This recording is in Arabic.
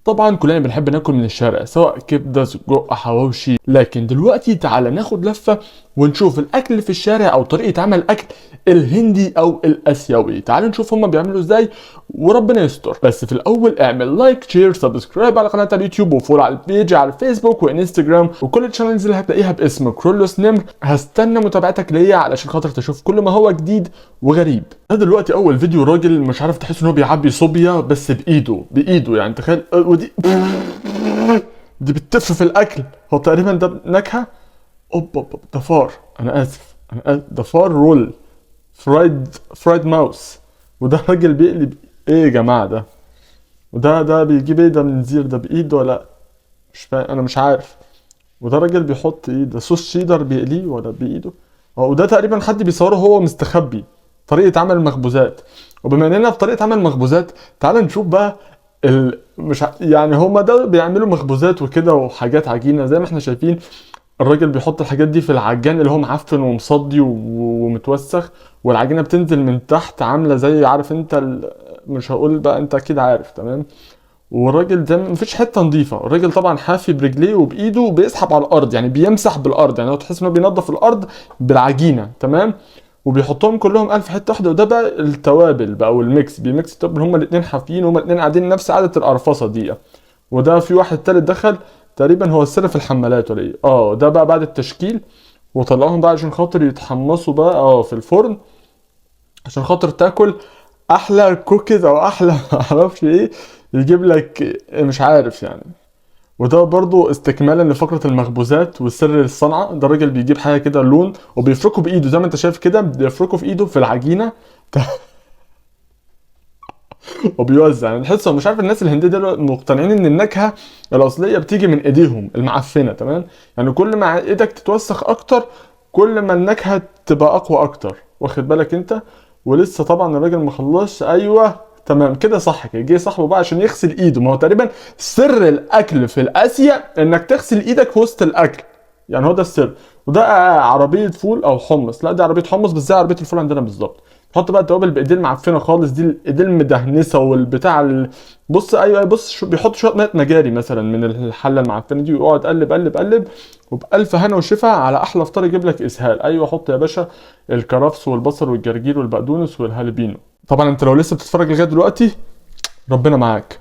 طبعا كلنا بنحب ناكل من الشارع، سواء كبده، سجق، حواوشي، لكن دلوقتي تعالى ناخد لفه ونشوف الاكل في الشارع او طريقه عمل الاكل الهندي او الاسيوي. تعالى نشوف هما بيعملوا ازاي وربنا يستر. بس في الاول اعمل لايك، شير، سبسكرايب على قناه اليوتيوب، وفولو على البيج على الفيسبوك وانستجرام وكل الشانلز اللي هتلاقيها باسم كرولوس نمر. هستنى متابعتك ليا علشان خاطر تشوف كل ما هو جديد وغريب. ده دلوقتي اول فيديو راجل مش عارف، تحس ان هو بيعبي صوبيا بس بايده يعني، تخيل. ودي دي بتتف في الاكل. هو تقريبا ده نكهه. اوب ده فار، انا اسف ده فار رول، فرايد ماوس. وده راجل بيقلب ايه يا جماعه ده؟ وده بيجيب ايه ده من زير ده بايده ولا مش فاهم، انا مش عارف. وده راجل بيحط ايه ده؟ صوص شيدر بيقليه ولا بايده؟ وده تقريبا حد بيصوره هو مستخبي. طريقه عمل المخبوزات. وبما اننا في طريقه عمل المخبوزات، تعال نشوف بقى مش يعني هما ده بيعملوا مخبوزات وكده وحاجات عجينه زي ما احنا شايفين. الراجل بيحط الحاجات دي في العجان اللي هو معفن ومصدي ومتوسخ، والعجينه بتنزل من تحت عامله زي، عارف انت مش هقول بقى، انت اكيد عارف تمام. والراجل ده مفيش حته نظيفه. الراجل طبعا حافي برجليه وبايده وبيسحب على الارض، يعني بيمسح بالارض، يعني هو تحس انه بينظف الارض بالعجينه تمام. وبيحطهم كلهم في حته واحده. وده بقى التوابل بقى والميكس، بيميكس التوابل. هما الاثنين حافيين، هما الاثنين قاعدين نفس قعده القرفصه دي. وده في واحد تالت دخل تقريبا، هو السر في الحمالات ولا ايه؟ ده بقى بعد التشكيل. وطلعهم بقى عشان خاطر يتحمصوا بقى في الفرن، عشان خاطر تاكل احلى كوكيز او احلى معرفش ايه. يجيب لك مش عارف يعني. وده برضو استكمالا لفقرة المخبوزات والسر الصنعة. ده الراجل بيجيب حاجة كده لون وبيفركه بايده زي ما انت شايف كده، بيفركه في ايده في العجينة. وبيوزع. يعني تحس مش عارف، الناس الهنديه دول مقتنعين ان النكهه الاصليه بتيجي من ايديهم المعفنه تمام. يعني كل ما ايدك تتوسخ اكتر، كل ما النكهه تبقى اقوى اكتر، واخد بالك انت. ولسه طبعا الراجل ما خلصش. ايوه تمام كده صح كده. جه صاحبه بقى عشان يغسل ايده. ما هو تقريبا سر الاكل في الاسيا انك تغسل ايدك في وسط الاكل، يعني هو ده السر. وده عربيه فول او حمص، لا دي عربيه حمص بس زي عربيه الفول عندنا بالظبط. حط بقى التوابل بايديه المعفنه خالص دي، الايديه المدهنسه والبتاع بص ايوه بص بيحط شويه ميه مجاري مثلا من الحله المعفنه دي، ويقعد قلب قلب قلب. وبالف هنا وشفا على احلى فطار يجيب لك اسهال. ايوه حط يا باشا الكرفس والبصل والجرجير والبقدونس والهالبينو. طبعا انت لو لسه بتتفرج لغايه دلوقتي، ربنا معاك.